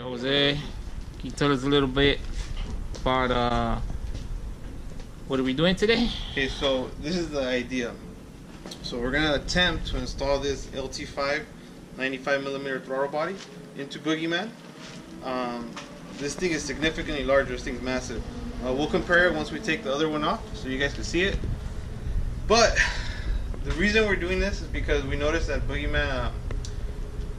Jose, can you tell us a little bit about what are we doing today? Okay, so this is the idea. So we're gonna attempt to install this LT5 95mm throttle body into Boogieman. This thing is significantly larger. This thing's massive. We'll compare it once we take the other one off, so you guys can see it. But the reason we're doing this is because we noticed that Boogieman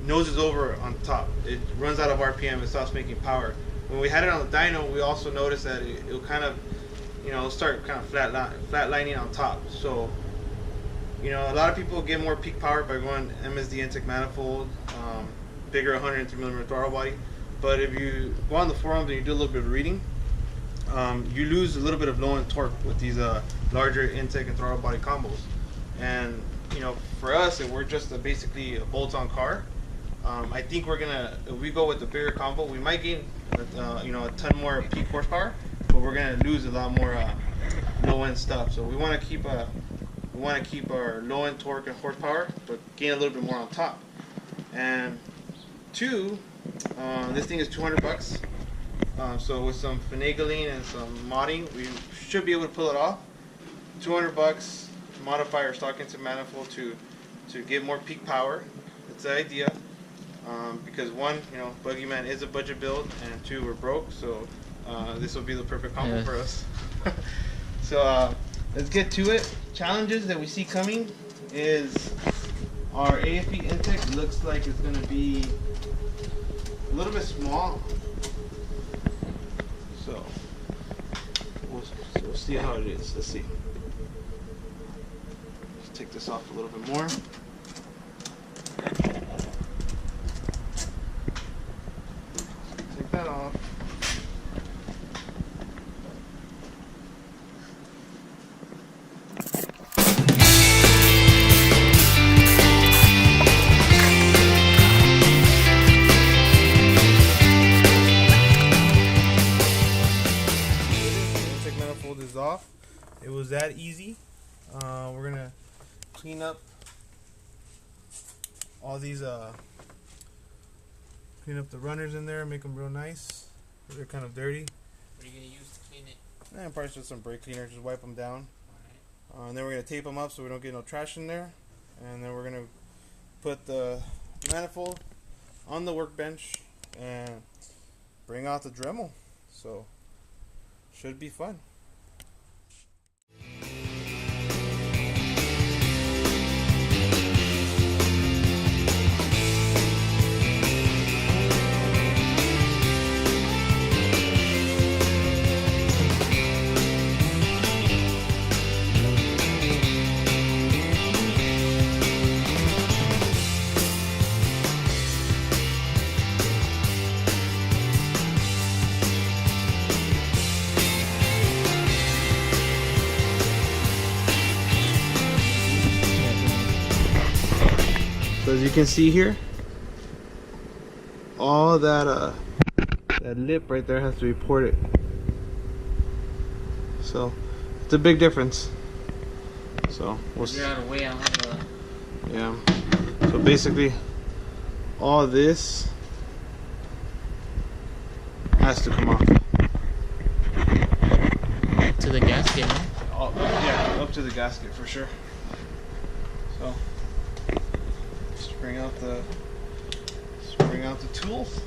noses over on top. It runs out of RPM. It stops making power. When we had it on the dyno, we also noticed that it'll kind of, start kind of flatlining on top. So, a lot of people get more peak power by going MSD intake manifold, bigger 103mm throttle body. But if you go on the forums and you do a little bit of reading, you lose a little bit of low end torque with these larger intake and throttle body combos. And for us, if we're just basically a bolt-on car, I think we're gonna, if we go with the bigger combo, we might gain a ton more peak horsepower, but we're gonna lose a lot more low end stuff. So we want to keep our low end torque and horsepower, but gain a little bit more on top. And two, this thing is $200. So with some finagling and some modding, we should be able to pull it off. $200, modify our stock intake manifold to get more peak power. That's the idea. Because one, Boogieman is a budget build, and two, we're broke, so this will be the perfect combo for us. So let's get to it. Challenges that we see coming is our AFE intake looks like it's going to be a little bit small. So we'll see how it is. Let's see. Let's take this off a little bit more. Take that off. Is off. It was that easy. We're gonna clean up all these clean up the runners in there, make them real nice. They're kind of dirty. What are you gonna use to clean it? And probably just some brake cleaner, just wipe them down. And then we're gonna tape them up so we don't get no trash in there. And then we're gonna put the manifold on the workbench and bring out the Dremel. So should be fun. So as you can see here, all that lip right there has to be ported. So it's a big difference. So we'll see. Yeah. So basically, all this has to come off. To the gasket, no? Yeah, up to the gasket for sure. So. Bring out the tools. So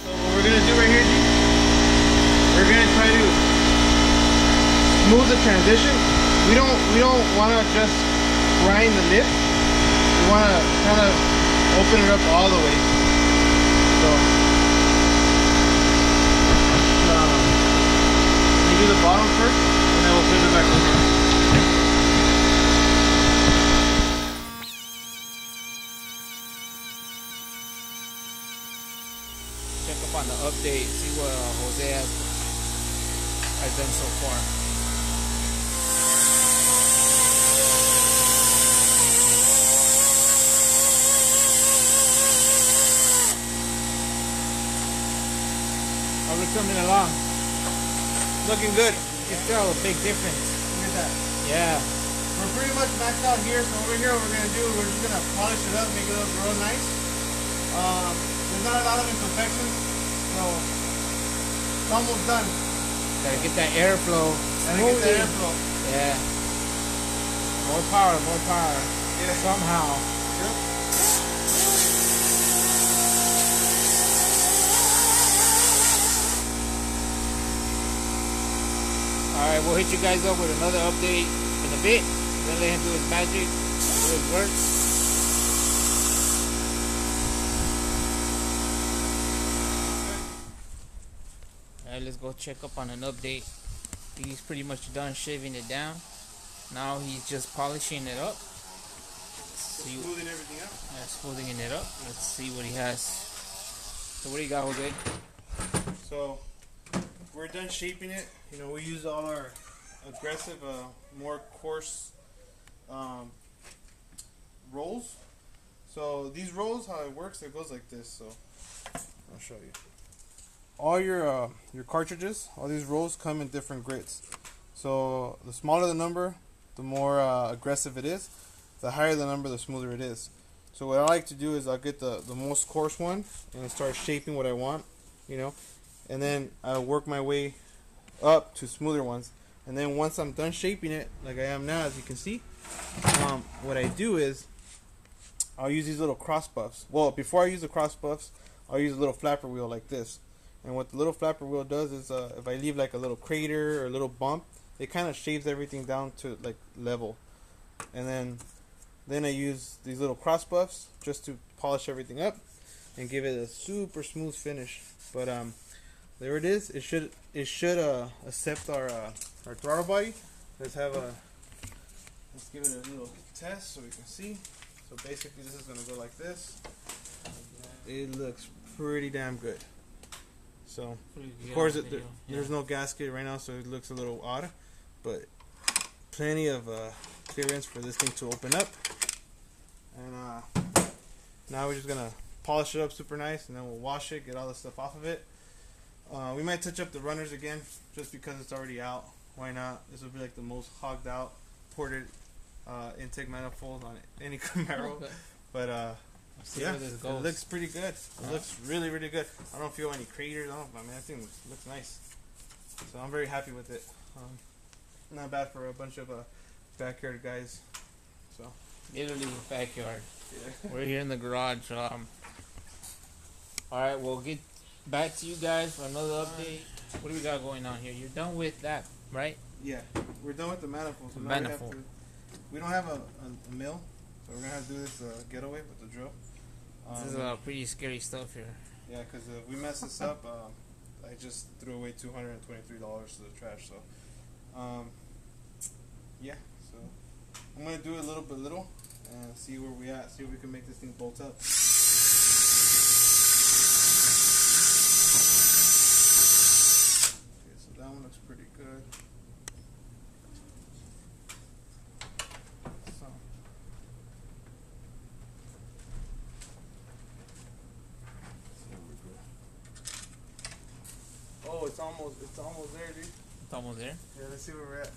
what we're gonna do right here, G, we're gonna try to smooth the transition. We don't want to just grind the lip. We want to kind of open it up all the way. So we do the bottom first, and then we'll flip it back over. Check up on the update, see what Jose has done so far. we're coming along. Looking good. You can tell a big difference. Look at that. Yeah. We're pretty much maxed out here, so over here what we're gonna do, we're just gonna polish it up, make it look real nice. There's not a lot of imperfections, so it's almost done. Gotta get that airflow. Gotta get that airflow. Yeah. More power, more power. Yeah. Somehow. Yep. Alright, we'll hit you guys up with another update in a bit. Then let him do his magic, do his work. Alright, let's go check up on an update. He's pretty much done shaving it down. Now he's just polishing it up. Smoothing everything up. Yeah, smoothing it up. Let's see what he has. So what do you got, Jose? So we're done shaping it. You know, we use all our aggressive, more coarse rolls. So these rolls, how it works, it goes like this. So I'll show you. All your cartridges, all these rolls come in different grits. So the smaller the number, the more aggressive it is. The higher the number, the smoother it is. So what I like to do is I'll get the most coarse one and start shaping what I want, you know, and then I'll work my way up to smoother ones. And then once I'm done shaping it, like I am now, as you can see, what I do is I'll use these little cross buffs. Well, before I use the cross buffs, I'll use a little flapper wheel like this. And what the little flapper wheel does is if I leave like a little crater or a little bump, it kind of shaves everything down to like level. And then I use these little cross buffs just to polish everything up and give it a super smooth finish. But there it is. It should accept our throttle body. Let's give it a little test so we can see. So basically this is gonna go like this. It looks pretty damn good. So of course there's no gasket right now, so it looks a little odd, but plenty of clearance for this thing to open up. And now we're just gonna polish it up super nice, and then we'll wash it, get all the stuff off of it. We might touch up the runners again just because it's already out. Why not? This will be like the most hogged out ported intake manifold on any Camaro. Okay. But yeah, it looks pretty good. It looks really, really good. I don't feel any craters. I mean, that thing looks nice. So I'm very happy with it. Not bad for a bunch of backyard guys. So literally backyard. Yeah. We're here in the garage. All right, we'll get back to you guys for another update. What do we got going on here? You're done with that, right? Yeah, we're done with the manifold. So manifold. We don't have a mill, so we're gonna have to do this getaway with the drill. This is pretty scary stuff here. Yeah, because if we mess this up, I just threw away $223 to the trash. So, yeah. So I'm gonna do it little by little and see where we at. See if we can make this thing bolt up. Okay, so that one looks pretty good. Oh, it's almost there, dude. It's almost there? Yeah, let's see where we're at.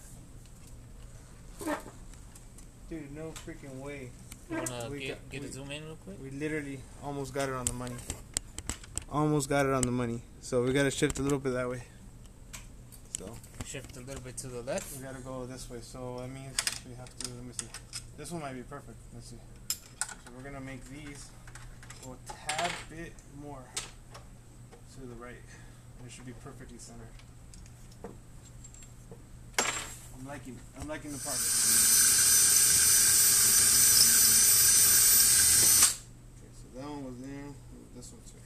Dude, no freaking way. You wanna get a zoom in real quick? We literally almost got it on the money. Almost got it on the money. So we gotta shift a little bit that way. So shift a little bit to the left. We gotta go this way. So that means we have to, let me see. This one might be perfect. Let's see. So we're gonna make these go a tad bit more to the right. It should be perfectly centered. I'm liking the progress. Okay, so that one was there. This one too.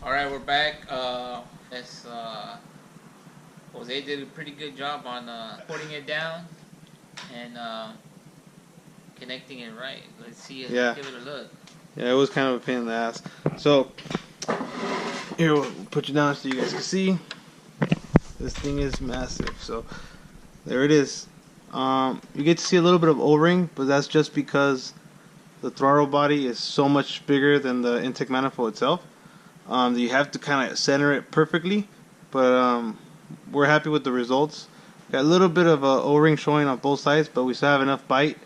All right, we're back. Jose did a pretty good job on putting it down and connecting it right. Let's see it. Yeah. Give it a look. Yeah, it was kind of a pain in the ass. So here, we'll put you down so you guys can see. This thing is massive. So there it is. You get to see a little bit of O-ring, but that's just because the throttle body is so much bigger than the intake manifold itself. You have to kind of center it perfectly, but we're happy with the results. Got a little bit of a O-ring showing on both sides, but we still have enough bite.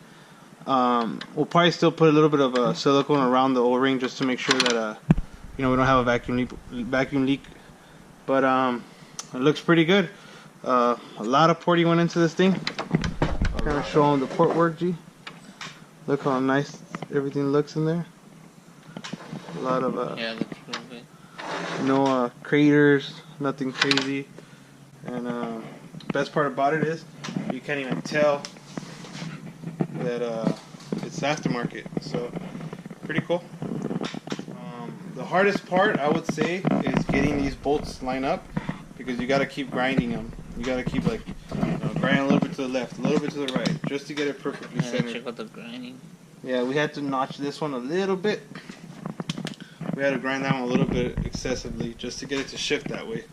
We'll probably still put a little bit of a silicone around the O-ring just to make sure that we don't have a vacuum leak. But it looks pretty good. A lot of porting went into this thing. Kind of show them the port work, G. Look how nice everything looks in there. A lot of yeah, it looks real good. No craters, nothing crazy. And best part about it is you can't even tell that it's aftermarket. So pretty cool. The hardest part, I would say, is getting these bolts lined up, because you got to keep grinding them. You got to keep grinding a little bit to the left, a little bit to the right, just to get it perfectly centered. Check out the grinding. Yeah, we had to notch this one a little bit. We had to grind that one a little bit excessively just to get it to shift that way.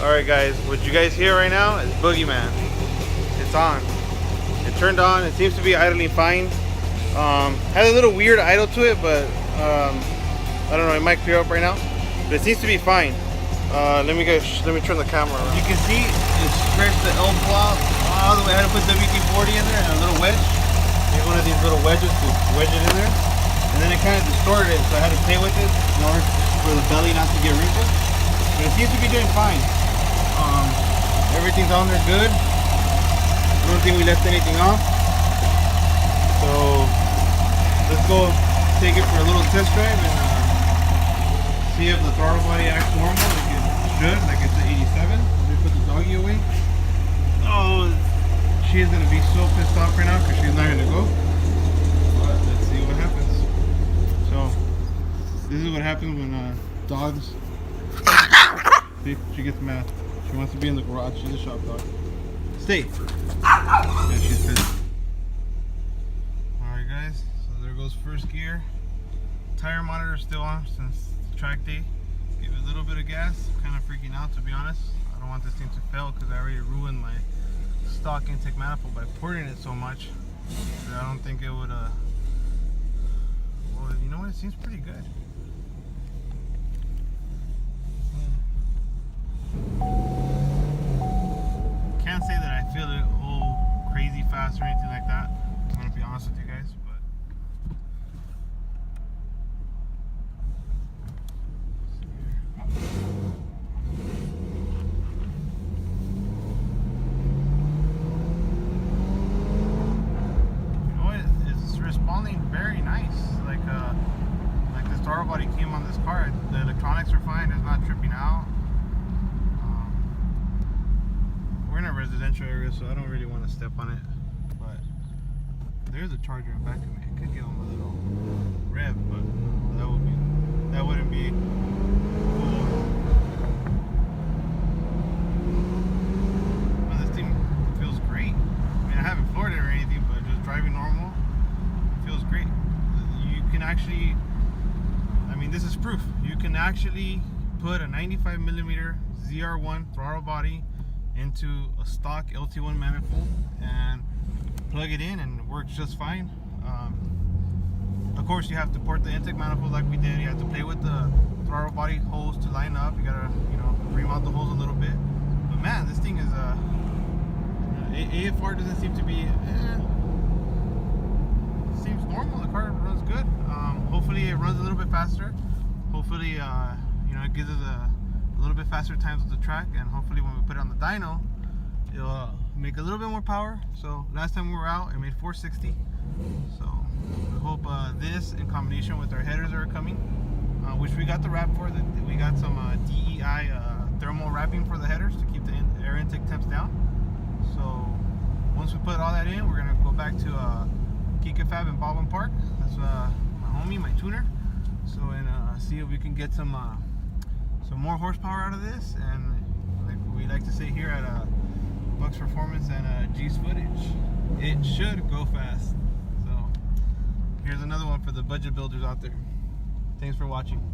Alright guys, what you guys hear right now is Boogieman. It's on. It turned on. It seems to be idling fine. Has a little weird idle to it, but I don't know, it might clear up right now. But it seems to be fine. Let me turn the camera around. You can see it stretched the elbow out all the way. I had to put WD-40 in there and a little wedge. Maybe one of these little wedges to wedge it in there. And then it kind of distorted it, so I had to play with it in order for the belly not to get wrinkled. But it seems to be doing fine. Everything's on there good. I don't think we left anything off. So let's go take it for a little test drive and see if the throttle body acts normal like it should, like it's at 87. Let me put the doggy away. Oh, she is gonna be so pissed off right now because she's not gonna go. But let's see what happens. So this is what happens when dogs. See, she gets mad. She wants to be in the garage. She's a shop dog. Stay. Yeah, she's pissed. Alright guys, so there goes first gear. Tire monitor still on since track day. Give it a little bit of gas. I'm kind of freaking out, to be honest. I don't want this thing to fail because I already ruined my stock intake manifold by porting it so much that I don't think it would well, you know what, it seems pretty good. Can't say that I feel it crazy fast or anything like that. I'm gonna be honest with you guys, but you know what? It's responding very nice. Like the throttle body came on this car. The electronics are fine. It's not tripping out. We're in a residential area, so I don't really want to step on it, but there's a charger in back of me. I could give them a little rev, but that wouldn't be cool. Well, this thing feels great. I mean, I haven't floored it or anything, but just driving normal, it feels great. You can actually, I mean, this is proof. You can actually put a 95mm ZR1 throttle body into a stock LT1 manifold and plug it in and it works just fine. Of course, you have to port the intake manifold like we did. You have to play with the throttle body holes to line up. You gotta, remount the holes a little bit. But man, this thing is AFR doesn't seem to be seems normal. The car runs good. Hopefully it runs a little bit faster. Hopefully it gives us a little bit faster times with the track, and hopefully when we put it on the dyno it'll make a little bit more power. So last time we were out it made 460, so we hope this in combination with our headers that are coming, which we got the wrap for, that we got some DEI thermal wrapping for the headers to keep the air intake temps down. So once we put all that in, we're gonna go back to Kika Fab in Baldwin Park. That's my homie, my tuner, so and see if we can get some more horsepower out of this, and like we like to say here at Bucks Performance and G's Footage. it should go fast. So here's another one for the budget builders out there. Thanks for watching.